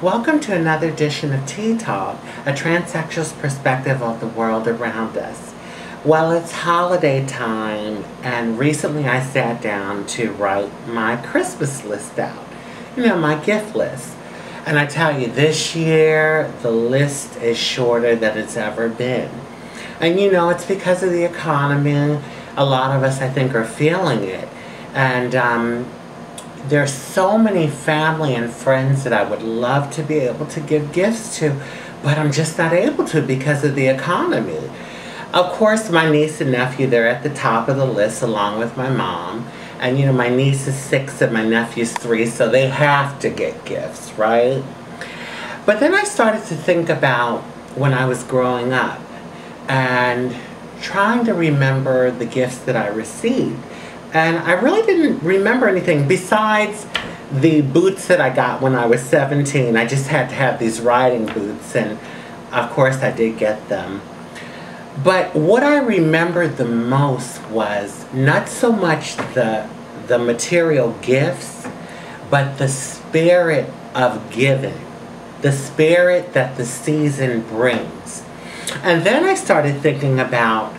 Welcome to another edition of Tea Talk, a transsexual's perspective of the world around us. Well, it's holiday time, and recently I sat down to write my Christmas list out. You know, my gift list. And I tell you, this year, the list is shorter than it's ever been. And you know, it's because of the economy. A lot of us, I think, are feeling it. And there's so many family and friends that I would love to be able to give gifts to, but I'm just not able to because of the economy. Of course, my niece and nephew, they're at the top of the list along with my mom. And you know, my niece is 6 and my nephew's 3, so they have to get gifts, right? But then I started to think about when I was growing up and trying to remember the gifts that I received. And I really didn't remember anything besides the boots that I got when I was 17. I just had to have these riding boots, and of course I did get them. But what I remembered the most was not so much the material gifts, but the spirit of giving, the spirit that the season brings. And then I started thinking about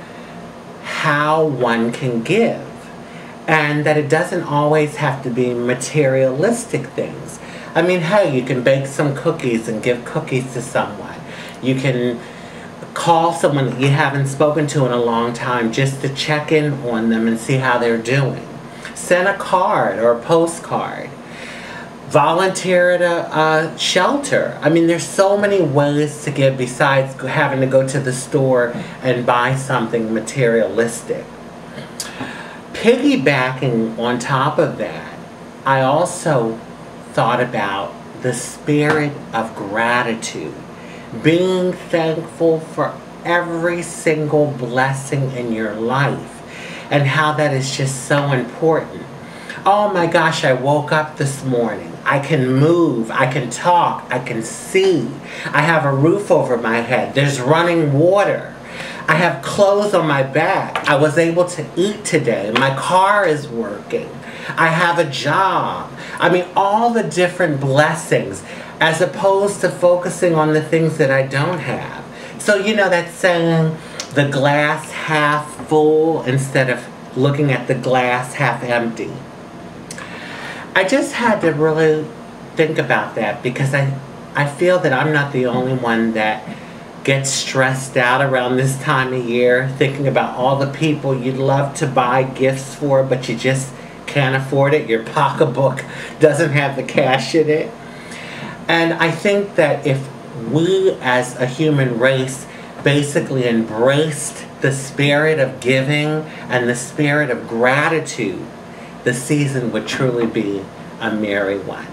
how one can give. And that it doesn't always have to be materialistic things. I mean, hey, you can bake some cookies and give cookies to someone. You can call someone that you haven't spoken to in a long time just to check in on them and see how they're doing. Send a card or a postcard. Volunteer at a shelter. I mean, there's so many ways to give besides having to go to the store and buy something materialistic. Piggybacking on top of that, I also thought about the spirit of gratitude. Being thankful for every single blessing in your life and how that is just so important. Oh my gosh, I woke up this morning. I can move, I can talk, I can see. I have a roof over my head. There's running water. I have clothes on my back. I was able to eat today. My car is working. I have a job. I mean, all the different blessings as opposed to focusing on the things that I don't have. So, you know that saying, the glass half full instead of looking at the glass half empty. I just had to really think about that because I feel that I'm not the only one that gets stressed out around this time of year, thinking about all the people you'd love to buy gifts for, but you just can't afford it. Your pocketbook doesn't have the cash in it. And I think that if we as a human race basically embraced the spirit of giving and the spirit of gratitude, the season would truly be a merry one.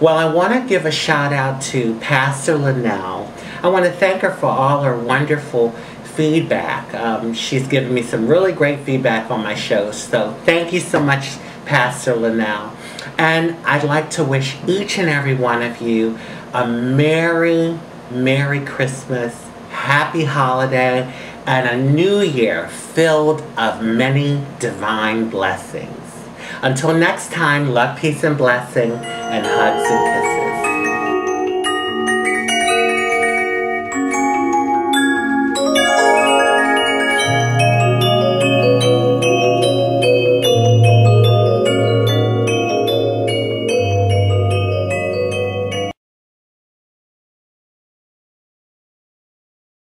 Well, I want to give a shout out to Pastor Linnell. I want to thank her for all her wonderful feedback. She's given me some really great feedback on my shows, so thank you so much, Pastor Linnell. And I'd like to wish each and every one of you a Merry, Merry Christmas, Happy Holiday, and a new year filled of many divine blessings. Until next time, love, peace, and blessing, and hugs and kisses.